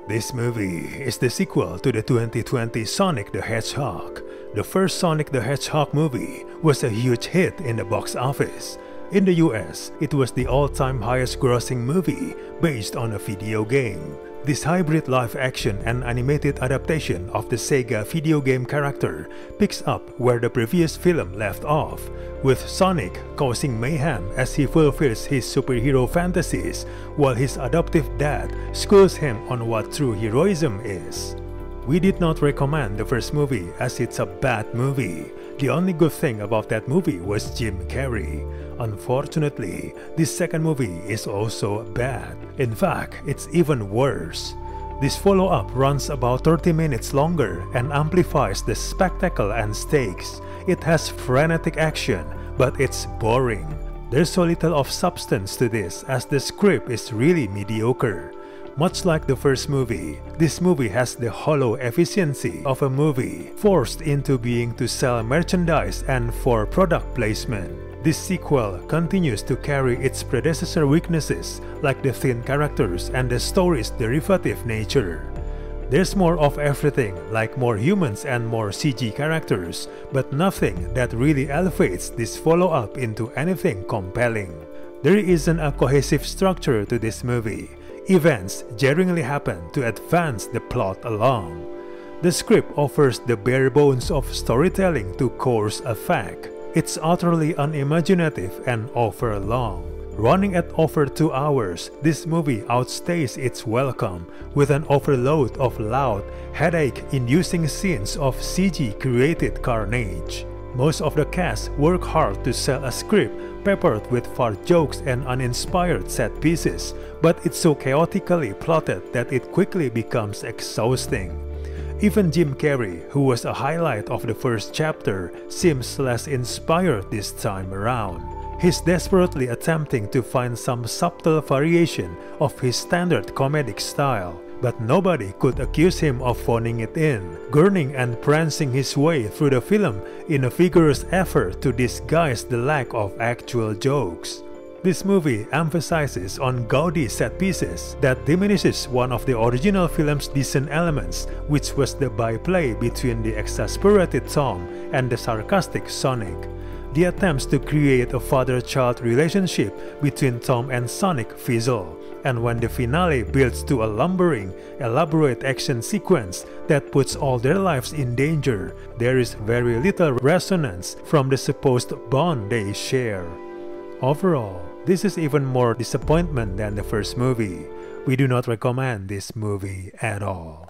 This movie is the sequel to the 2020 Sonic the Hedgehog. The first Sonic the Hedgehog movie was a huge hit in the box office. In the US, it was the all-time highest grossing movie based on a video game. This hybrid live-action and animated adaptation of the Sega video game character picks up where the previous film left off, with Sonic causing mayhem as he fulfills his superhero fantasies while his adoptive dad schools him on what true heroism is. We did not recommend the first movie as it's a bad movie. The only good thing about that movie was Jim Carrey. Unfortunately, this second movie is also bad. In fact, it's even worse. This follow-up runs about 30 minutes longer and amplifies the spectacle and stakes. It has frenetic action, but it's boring. There's so little of substance to this as the script is really mediocre. Much like the first movie, this movie has the hollow efficiency of a movie forced into being to sell merchandise and for product placement. This sequel continues to carry its predecessor weaknesses like the thin characters and the story's derivative nature. There's more of everything, like more humans and more CG characters, but nothing that really elevates this follow-up into anything compelling. There isn't a cohesive structure to this movie. Events jarringly happen to advance the plot along. The script offers the bare bones of storytelling to course effect. It's utterly unimaginative and overlong. Running at over 2 hours, this movie outstays its welcome with an overload of loud, headache-inducing scenes of CG-created carnage. Most of the cast work hard to sell a script peppered with fart jokes and uninspired set pieces, but it's so chaotically plotted that it quickly becomes exhausting. Even Jim Carrey, who was a highlight of the first chapter, seems less inspired this time around. He's desperately attempting to find some subtle variation of his standard comedic style, but nobody could accuse him of phoning it in, gurning and prancing his way through the film in a vigorous effort to disguise the lack of actual jokes. This movie emphasizes on gaudy set pieces that diminishes one of the original film's decent elements, which was the byplay between the exasperated Tom and the sarcastic Sonic. The attempts to create a father-child relationship between Tom and Sonic fizzle, and when the finale builds to a lumbering, elaborate action sequence that puts all their lives in danger, there is very little resonance from the supposed bond they share. Overall, this is even more disappointment than the first movie. We do not recommend this movie at all.